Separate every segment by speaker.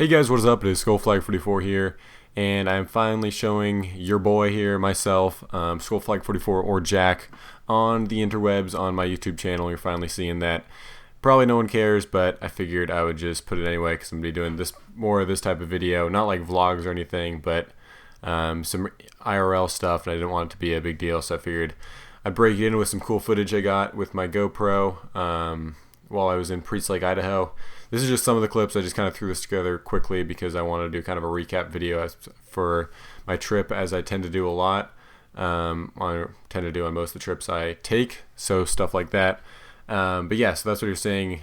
Speaker 1: Hey guys, what is up? It is Skullflag44 here, and I'm finally showing your boy here, myself, Skullflag44 or Jack, on the interwebs on my YouTube channel. You're finally seeing that. Probably no one cares, but I figured I would just put it anyway because I'm going to be doing more of this type of video. Not like vlogs or anything, but some IRL stuff, and I didn't want it to be a big deal, so I figured I'd break it in with some cool footage I got with my GoPro while I was in Priest Lake, Idaho. This is just some of the clips. I just kind of threw this together quickly because I want to do kind of a recap video for my trip, as I tend to do a lot. I tend to do on most of the trips I take, so stuff like that. But yeah, so that's what you're seeing.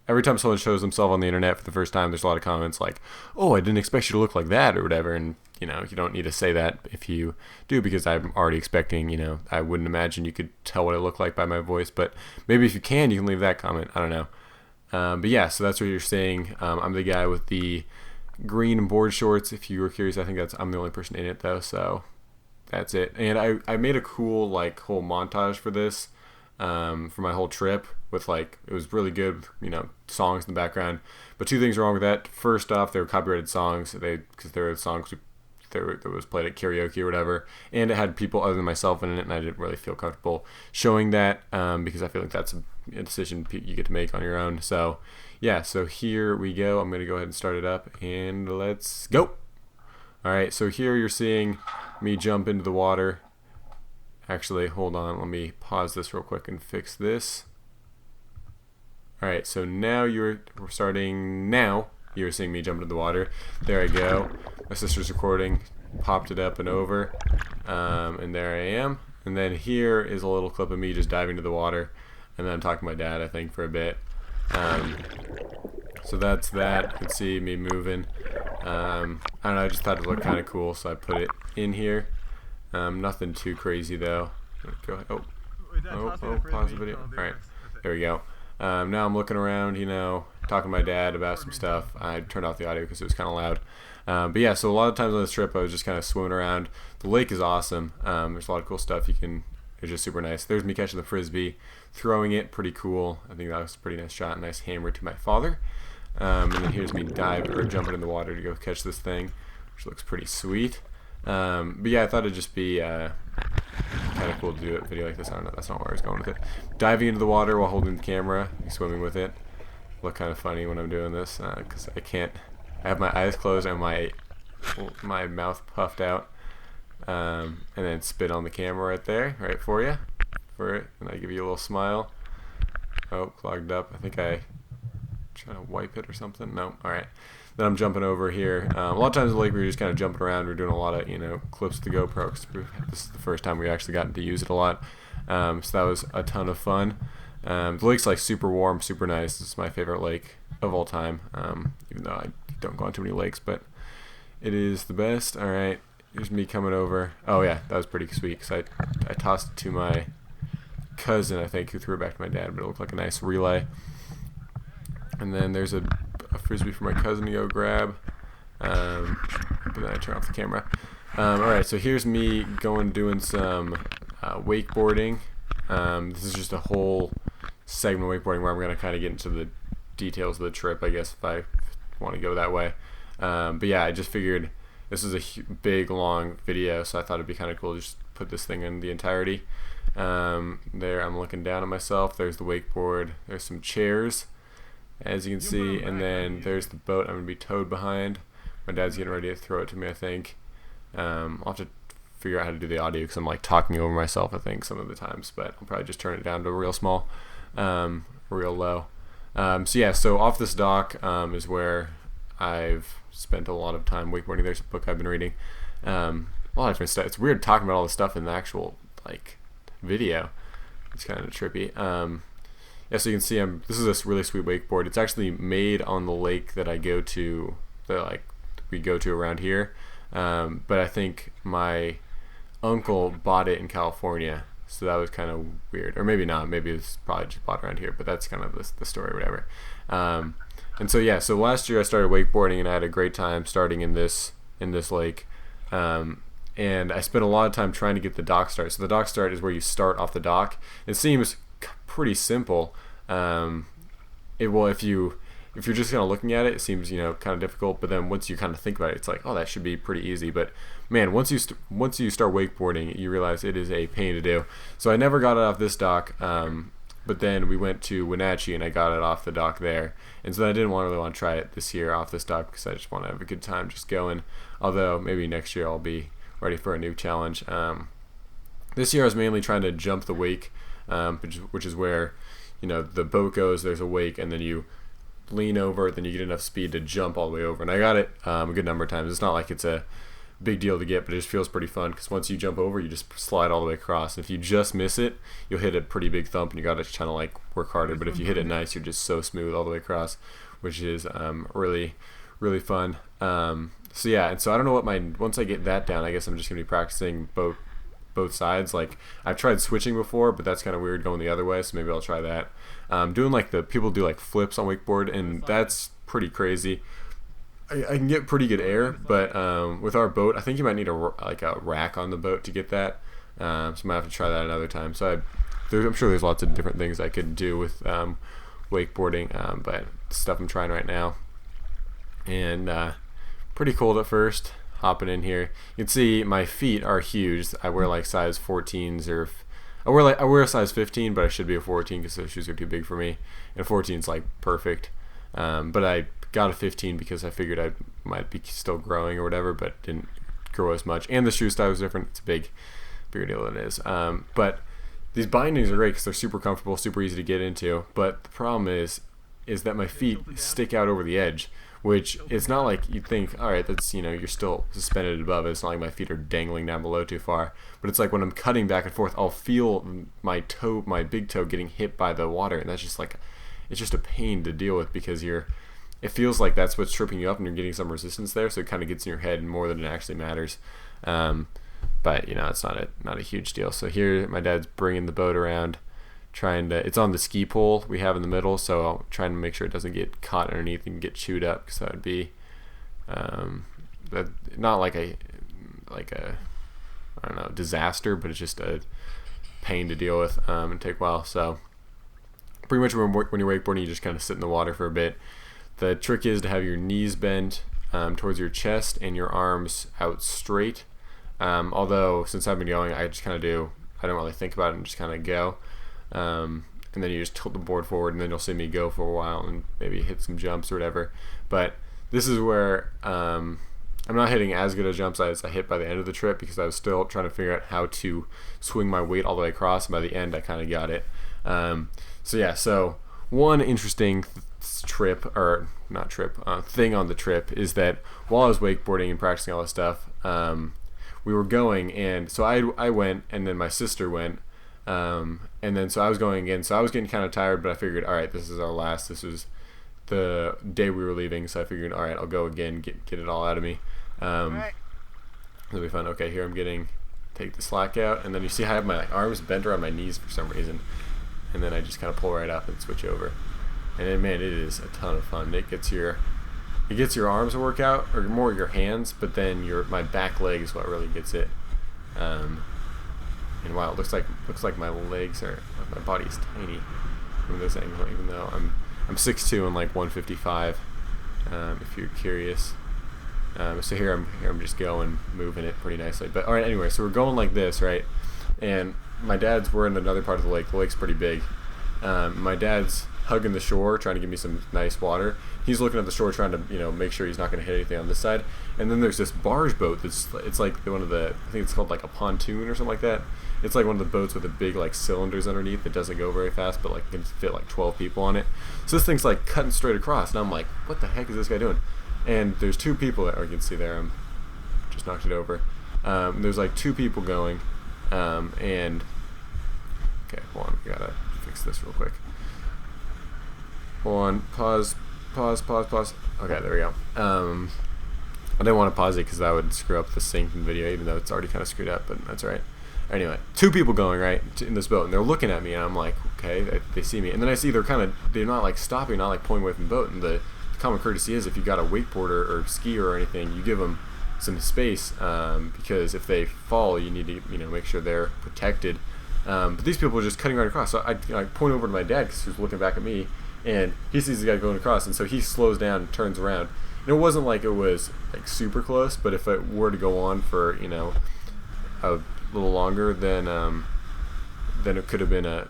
Speaker 1: Every time someone shows themselves on the internet for the first time, there's a lot of comments like, "Oh, I didn't expect you to look like that," or whatever. And you don't need to say that if you do, because I'm already expecting. I wouldn't imagine you could tell what I look like by my voice, but maybe if you can leave that comment. I don't know. But yeah, so that's what you're seeing. I'm the guy with the green board shorts. If you were curious, I think I'm the only person in it though, so that's it. And I made a cool whole montage for this, for my whole trip with it was really good, songs in the background. But two things wrong with that. First off, they were copyrighted songs. Because they were songs that was played at karaoke or whatever, and it had people other than myself in it, and I didn't really feel comfortable showing that because I feel like that's a decision you get to make on your own. So yeah, so here we go. I'm gonna go ahead and start it up, and let's go. Alright, so here you're seeing me jump into the water. Actually, hold on, let me pause this real quick and fix this. Alright, so now you're seeing me jump into the water. There I go. My sister's recording, popped it up and over, and there I am. And then here is a little clip of me just diving into the water, and then I'm talking to my dad, I think, for a bit. So that's that. You can see me moving. I don't know, I just thought it looked kind of cool, so I put it in here. Nothing too crazy though. Go ahead. Pause the video. Alright, there we go. Now I'm looking around, talking to my dad about some stuff. I turned off the audio because it was kind of loud. But yeah, so a lot of times on this trip I was just kind of swimming around. The lake is awesome. There's a lot of cool stuff it's just super nice. There's me catching the frisbee, throwing it, pretty cool. I think that was a pretty nice shot, nice hammer to my father. And then here's me jumping in the water to go catch this thing, which looks pretty sweet. But yeah, I thought it'd just be kind of cool to do a video like this. I don't know, that's not where I was going with it. Diving into the water while holding the camera, swimming with it. Look kind of funny when I'm doing this because I have my eyes closed and my mouth puffed out, and then spit on the camera right there, right for you, and I give you a little smile. Oh, clogged up. I think I trying to wipe it or something. No, all right. Then I'm jumping over here. A lot of times in the lake we're just kind of jumping around. We're doing a lot of clips with the GoPro because this is the first time we actually gotten to use it a lot. So that was a ton of fun. The lake's super warm, super nice. This is my favorite lake of all time. Even though I don't go on too many lakes, but it is the best. All right, here's me coming over. Oh yeah, that was pretty sweet because I tossed it to my cousin, I think, who threw it back to my dad, but it looked like a nice relay. And then there's a frisbee for my cousin to go grab, but then I turn off the camera. Alright, so here's me doing some wakeboarding. This is just a whole segment of wakeboarding where I'm going to kind of get into the details of the trip, I guess, if I want to go that way. But yeah, I just figured this is a big, long video, so I thought it'd be kind of cool to just put this thing in the entirety. There, I'm looking down at myself. There's the wakeboard. There's some chairs, as you can see, and then there's the boat I'm going to be towed behind. My dad's getting ready to throw it to me, I think. I'll have to figure out how to do the audio because I'm talking over myself, I think, some of the times, but I'll probably just turn it down to real small, real low. So yeah, so off this dock is where I've spent a lot of time wakeboarding. There's a book I've been reading. A lot of different stuff. It's weird talking about all this stuff in the actual video. It's kind of trippy. Yeah, so you can see this is this really sweet wakeboard. It's actually made on the lake that I go to, we go to around here. But I think my uncle bought it in California, so that was kind of weird. Or maybe not. Maybe it was probably just bought around here, but that's kind of the story or whatever. And so yeah, so last year I started wakeboarding, and I had a great time starting in this lake. And I spent a lot of time trying to get the dock start. So the dock start is where you start off the dock. It seems pretty simple. If you if you're just kind of looking at it, it seems, you know, kind of difficult. But then once you kind of think about it, it's like, oh, that should be pretty easy. But man, once you start wakeboarding, you realize it is a pain to do. So I never got it off this dock. But then we went to Wenatchee and I got it off the dock there. And so then I didn't really want to try it this year off this dock because I just want to have a good time just going. Although maybe next year I'll be ready for a new challenge. This year I was mainly trying to jump the wake, which is where, you know, the boat goes, there's a wake, and then you lean over, then you get enough speed to jump all the way over. And I got it a good number of times. It's not like it's a big deal to get, but it just feels pretty fun because once you jump over, you just slide all the way across. And if you just miss it, you'll hit a pretty big thump, and you got to kind of like work harder. But if you hit it nice, you're just so smooth all the way across, which is really, really fun. So yeah, and so I don't know what once I get that down, I guess I'm just gonna be practicing both sides. Like I've tried switching before, but that's kind of weird going the other way, so maybe I'll try that. Doing like the people do like flips on wakeboard, and that's pretty crazy. I can get pretty good air, but with our boat, I think you might need a rack on the boat to get that. So I might have to try that another time. So I'm sure there's lots of different things I could do with wakeboarding, but stuff I'm trying right now. And pretty cold at first, hopping in here. You can see my feet are huge. I wear like size 14s, or I wear a size 15, but I should be a 14 because those shoes are too big for me. And 14 is like perfect. But I got a 15 because I figured I might be still growing or whatever, but didn't grow as much. And the shoe style was different. It's a bigger deal than it is. But these bindings are great because they're super comfortable, super easy to get into. But the problem is that my feet stick out over the edge, which it's not like you'd think, all right, that's, you know, you're still suspended above it. It's not like my feet are dangling down below too far. But it's like when I'm cutting back and forth, I'll feel my big toe getting hit by the water, and that's just like, it's just a pain to deal with because it feels like that's what's tripping you up and you're getting some resistance there, so it kind of gets in your head more than it actually matters. But you know, it's not a huge deal. So here my dad's bringing the boat around, it's on the ski pole we have in the middle, so I'm trying to make sure it doesn't get caught underneath and get chewed up, because that would be not like a I don't know, disaster, but it's just a pain to deal with and take a while. So pretty much when you're wakeboarding, you just kind of sit in the water for a bit. The trick is to have your knees bent towards your chest and your arms out straight. Although since I've been going, I don't really think about it and just kind of go. And then you just tilt the board forward, and then you'll see me go for a while and maybe hit some jumps or whatever. But this is where I'm not hitting as good of jumps as I hit by the end of the trip, because I was still trying to figure out how to swing my weight all the way across, and by the end I kind of got it. So one interesting thing on the trip is that while I was wakeboarding and practicing all this stuff, we were going, and so I went, and then my sister went, and then so I was going again, so I was getting kind of tired, but I figured, all right, this is our last, this was the day we were leaving, so I figured, all right, I'll go again, get it all out of me. Right. It'll be fun. Okay, here take the slack out, and then you see I have my arms bent around my knees for some reason, and then I just kind of pull right up and switch over, and then, man, it is a ton of fun. It gets your arms to work out, or more your hands, but then my back leg is what really gets it. And wow, it looks like my body is tiny from this angle, even though I'm 6'2" and like 155. If you're curious. So here I'm just moving it pretty nicely. But all right, anyway, so we're going like this, right? And we're in another part of the lake. The lake's pretty big. My dad's hugging the shore, trying to give me some nice water. He's looking at the shore, trying to make sure he's not going to hit anything on this side. And then there's this barge boat it's like one of the, I think it's called like a pontoon or something like that. It's like one of the boats with the big like cylinders underneath that doesn't go very fast, but like can fit like 12 people on it. So this thing's like cutting straight across, and I'm like, what the heck is this guy doing? And there's two people you can see there. Just knocked it over. There's like two people going, and okay, hold on, we gotta fix this real quick. Hold on, pause. Okay, there we go. I didn't want to pause it because that would screw up the sync in the video, even though it's already kind of screwed up, but that's all right. Anyway, two people going right in this boat, and they're looking at me, and I'm like, okay, they see me, and then I see they're not like stopping, not like pulling away from the boat. And the common courtesy is, if you got a wakeboarder or skier or anything, you give them some space, because if they fall, you need to make sure they're protected. But these people are just cutting right across. So I point over to my dad because he was looking back at me, and he sees the guy going across, and so he slows down and turns around. And it wasn't like it was like super close, but if it were to go on for, you know, a little longer, then it could have been a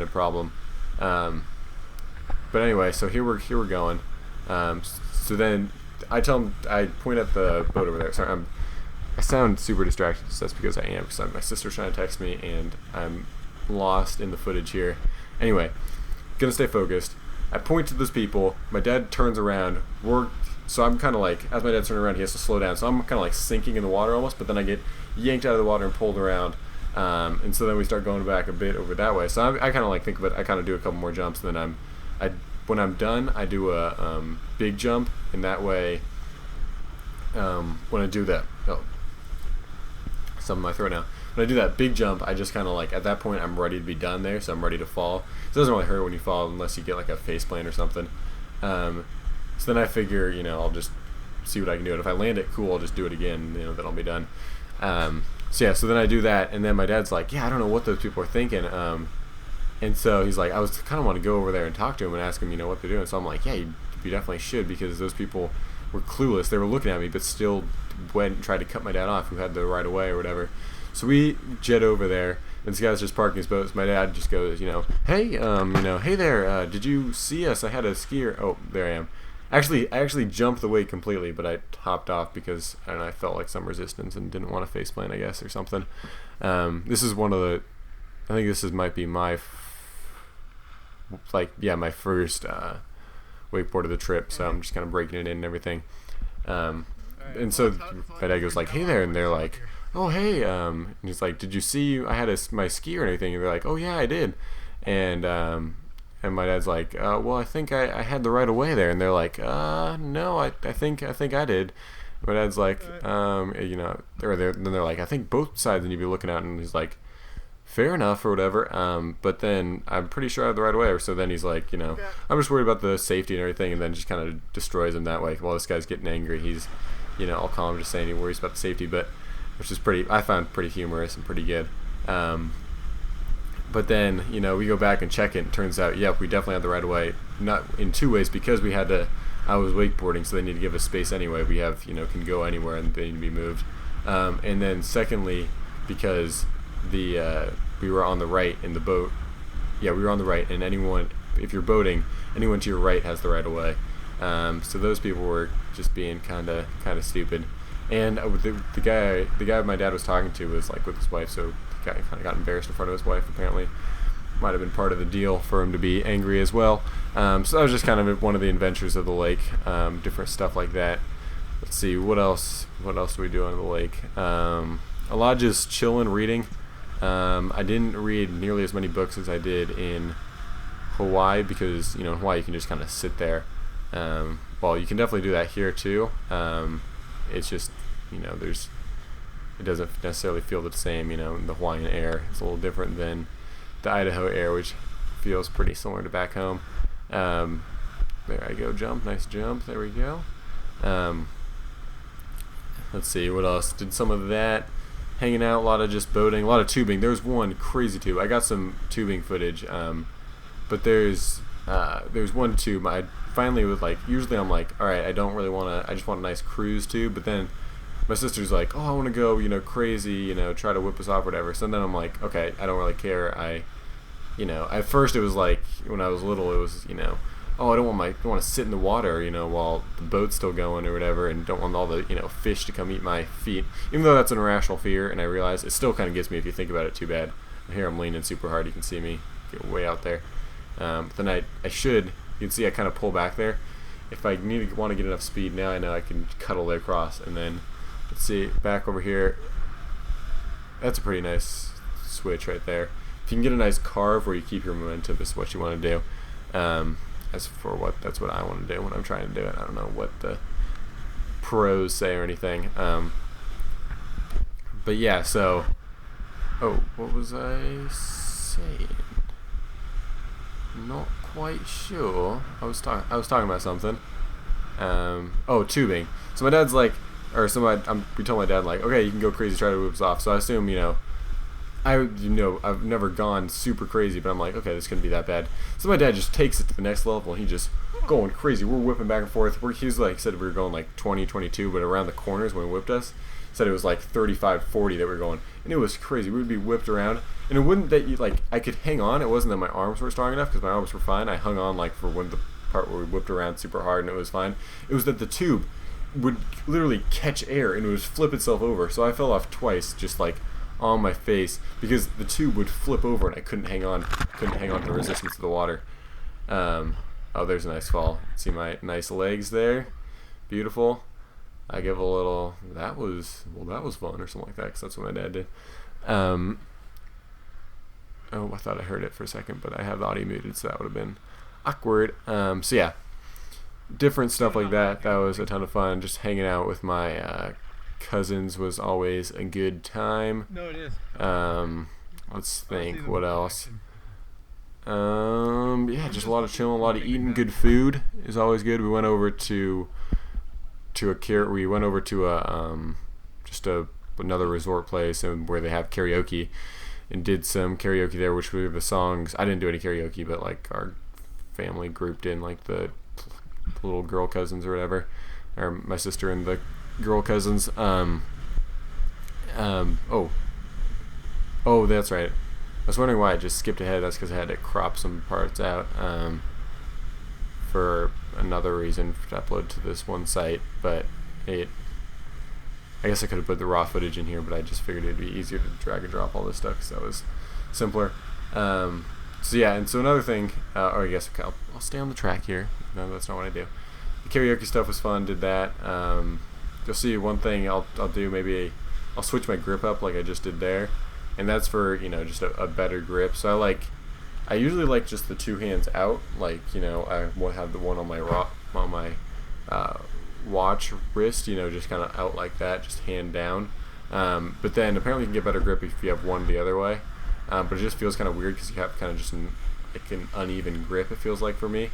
Speaker 1: problem. But anyway, so here we're going. So then I tell him, I point at the boat over there. Sorry, I sound super distracted. So that's because I am, because my sister's trying to text me and I'm lost in the footage here. Anyway, gonna stay focused. I point to those people. My dad turns around. So I'm kind of like, as my dad's turning around, he has to slow down. So I'm kind of like sinking in the water almost, but then I get yanked out of the water and pulled around. And so then we start going back a bit over that way. So I kind of like think of it. I kind of do a couple more jumps, and then when I'm done, I do a big jump, and that way, when I do that, something in my throat now. When I do that big jump, I just kind of like, at that point, I'm ready to be done there, so I'm ready to fall. So it doesn't really hurt when you fall unless you get like a face plant or something. So then I figure, you know, I'll just see what I can do. And if I land it, cool, I'll just do it again, you know, then I'll be done. So yeah, so then I do that, and then my dad's like, yeah, I don't know what those people are thinking. And so he's like, I was kind of want to go over there and talk to him and ask him, you know, what they're doing. So I'm like, yeah, you definitely should, because those people were clueless. They were looking at me, but still went and tried to cut my dad off, who had the right of way or whatever. So we jet over there, and this guy's just parking his boat. So my dad just goes, you know, hey, you know, hey there, did you see us? I had a skier. Oh, there I am. I actually jumped the wake completely, but I hopped off because, I don't know, I felt like some resistance and didn't want to faceplant, I guess, or something. This is one of the, I think this might be my, my first wakeboard of the trip, so I'm just kind of breaking it in and everything. And so my dad goes like, hey there, and they're like, oh, hey, and he's like, did you see I had my ski or anything? And they're like, oh, yeah, I did. And my dad's like, well, I think I had the right of way there. And they're like, no, I think I did. My dad's like, you know, then they're like, I think both sides need to be looking out. And he's like, fair enough or whatever. But then I'm pretty sure I have the right of way. So then he's like, you know, I'm just worried about the safety and everything, and then just kind of destroys him that way. While this guy's getting angry, he's, you know, all calm, just saying he worries about the safety, but which is I found pretty humorous and pretty good. But then, you know, we go back and check it, and it turns out, yep, we definitely had the right of way. Not in two ways, because I was wakeboarding, so they need to give us space anyway. We have, you know, can go anywhere and they need to be moved. And then secondly, because we were on the right in the boat. Yeah, we were on the right, and if you're boating, anyone to your right has the right of way. So those people were just being kind of stupid. And the guy my dad was talking to was like with his wife, so he kind of got embarrassed in front of his wife. Apparently, might have been part of the deal for him to be angry as well. So that was just kind of one of the adventures of the lake, different stuff like that. Let's see, what else do we do on the lake? A lot of just chilling, reading. I didn't read nearly as many books as I did in Hawaii, because, you know, in Hawaii you can just kind of sit there. Well, you can definitely do that here too. It's just, you know, it doesn't necessarily feel the same, you know, in the Hawaiian air. It's a little different than the Idaho air, which feels pretty similar to back home. There I go, jump, nice jump, there we go. Let's see, what else? Did some of that, hanging out, a lot of just boating, a lot of tubing. There's one crazy tube. I got some tubing footage, but there's one tube. I finally was like, usually I'm like, all right, I don't really want to, I just want a nice cruise tube, but then my sister's like, oh, I want to go, you know, crazy, you know, try to whip us off or whatever. So then I'm like, okay, I don't really care. You know, at first it was like, when I was little, it was, you know, oh, I don't want to sit in the water, you know, while the boat's still going or whatever, and don't want all the, you know, fish to come eat my feet. Even though that's an irrational fear, and I realize it still kind of gets me if you think about it too bad. Here I'm leaning super hard. You can see me get way out there. But then I should, you can see I kind of pull back there. If I want to get enough speed, now I know I can cuddle it across. And then, let's see, back over here. That's a pretty nice switch right there. If you can get a nice carve where you keep your momentum, is what you want to do. That's what I want to do when I'm trying to do it. I don't know what the pros say or anything. But yeah, so, oh, what was I saying? Not quite sure. I was talking about something. Oh, tubing. So my dad's like, we told my dad like, okay, you can go crazy, try to whip us off. So I assume, you know, I've never gone super crazy, but I'm like, okay, this couldn't be that bad. So my dad just takes it to the next level, and he just going crazy. We're whipping back and forth. He's like said we were going like 20, 22, but around the corners when he whipped us, said it was like 35, 40 that we were going, and it was crazy. We would be whipped around, and it wouldn't that you like I could hang on. It wasn't that my arms were strong enough because my arms were fine. I hung on like for when the part where we whipped around super hard and it was fine. It was that the tube would literally catch air and it would flip itself over. So I fell off twice, just like on my face, because the tube would flip over and I couldn't hang on to the resistance of the water. Oh, there's a nice fall. See my nice legs there, beautiful. I give a little. That was fun or something like that, because that's what my dad did. Oh, I thought I heard it for a second, but I have the audio muted, so that would have been awkward. So yeah, different stuff like that. That was a ton of fun. Just hanging out with my cousins was always a good time.
Speaker 2: No, it is.
Speaker 1: Let's think. What else? Yeah, just a lot of chilling, a lot of eating. Good food is always good. We went over to another resort place and where they have karaoke, and did some karaoke there, which were the songs. I didn't do any karaoke, but like our family grouped in, like the little girl cousins or whatever, or my sister and the girl cousins. Oh, that's right. I was wondering why I just skipped ahead. That's because I had to crop some parts out for another reason to upload to this one site. But I guess I could have put the raw footage in here, but I just figured it'd be easier to drag and drop all this stuff because that was simpler. So yeah, and so another thing, or I guess I'll stay on the track here. No, that's not what I do. The karaoke stuff was fun. Did that. You'll see one thing I'll do. Maybe I'll switch my grip up like I just did there. And that's for, just a better grip. So I usually like just the two hands out. Like, I will have the one on my watch wrist, just kind of out like that, just hand down. But then apparently you can get better grip if you have one the other way. But it just feels kind of weird because you have kind of just an uneven grip, it feels like for me.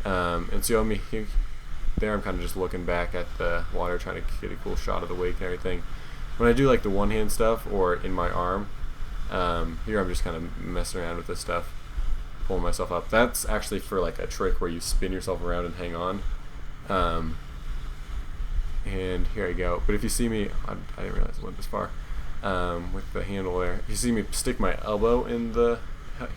Speaker 1: And so there I'm kind of just looking back at the water, trying to get a cool shot of the wake and everything. When I do like the one hand stuff or in my arm, here I'm just kind of messing around with this stuff, pulling myself up. That's actually for like a trick where you spin yourself around and hang on. And here I go. But if you see me, I didn't realize I went this far with the handle there. If you see me stick my elbow in the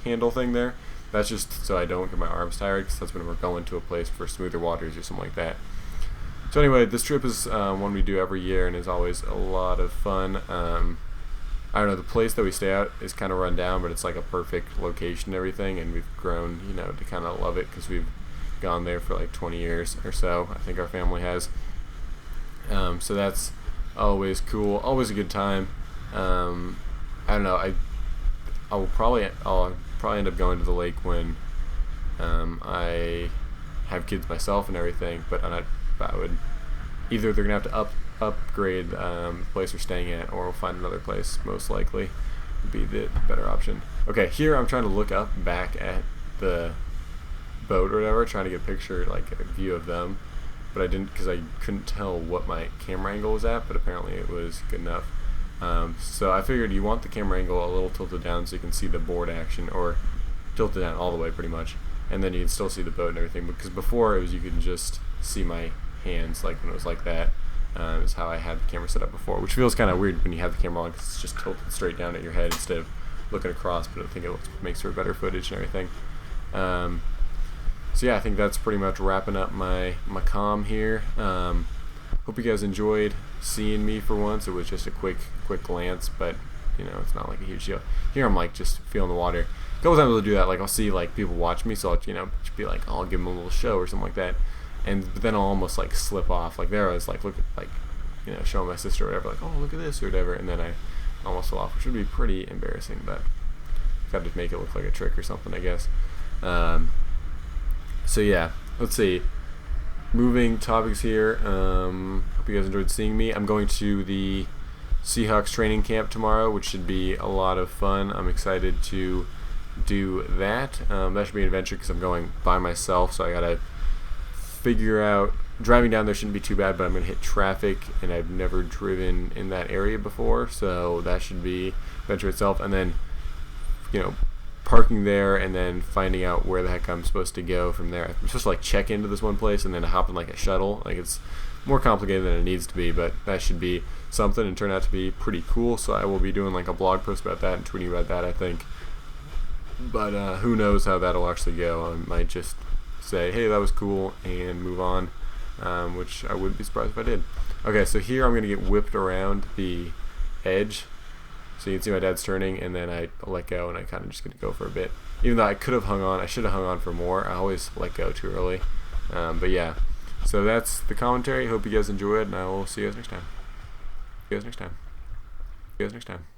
Speaker 1: handle thing there, that's just so I don't get my arms tired, because that's when we're going to a place for smoother waters or something like that. So anyway, this trip is one we do every year and is always a lot of fun. I don't know, the place that we stay at is kind of run down, but it's like a perfect location and everything, and we've grown, to kind of love it because we've gone there for like 20 years or so. I think our family has. So that's always cool, always a good time. I don't know, I'll probably end up going to the lake when I have kids myself and everything, but I would either they're gonna have to upgrade the place we're staying at, or we'll find another place. Most likely would be the better option. Okay, here I'm trying to look up back at the boat or whatever, trying to get a picture, like a view of them, but I didn't because I couldn't tell what my camera angle was at, but apparently it was good enough. So I figured you want the camera angle a little tilted down so you can see the board action, or tilted down all the way pretty much, and then you can still see the boat and everything, because before it was you could just see my hands, like when it was like that. Is how I had the camera set up before, which feels kind of weird when you have the camera on because it's just tilted straight down at your head instead of looking across, but I think it makes for better footage and everything. So yeah, I think that's pretty much wrapping up my comm here. Hope you guys enjoyed seeing me for once. It was just a quick glance, but it's not like a huge deal. Here I'm like just feeling the water. A couple times I'll do that, like I'll see like people watch me, so I'll just be like, I'll give them a little show or something like that. But then I'll almost like slip off. Like there I was like showing my sister or whatever, like, oh, look at this or whatever, and then I almost fell off, which would be pretty embarrassing, but got to make it look like a trick or something, I guess. So yeah, let's see. Moving topics here. Hope you guys enjoyed seeing me. I'm going to the Seahawks training camp tomorrow, which should be a lot of fun. I'm excited to do that. That should be an adventure because I'm going by myself, so I gotta figure out driving down there shouldn't be too bad, but I'm going to hit traffic, and I've never driven in that area before, so that should be adventure itself. And then, you know, parking there and then finding out where the heck I'm supposed to go from there. I'm supposed to like check into this one place and then hop in like a shuttle. Like, it's more complicated than it needs to be, but that should be something and turn out to be pretty cool. So I will be doing like a blog post about that and tweeting about that, I think. But who knows how that'll actually go. I might just say, hey, that was cool, and move on, which I wouldn't be surprised if I did. Okay, so here I'm going to get whipped around the edge. So you can see my dad's turning, and then I let go, and I kind of just going to go for a bit. Even though I could have hung on, I should have hung on for more. I always let go too early. But yeah, so that's the commentary. Hope you guys enjoy it, and I will see you guys next time. See you guys next time. See you guys next time.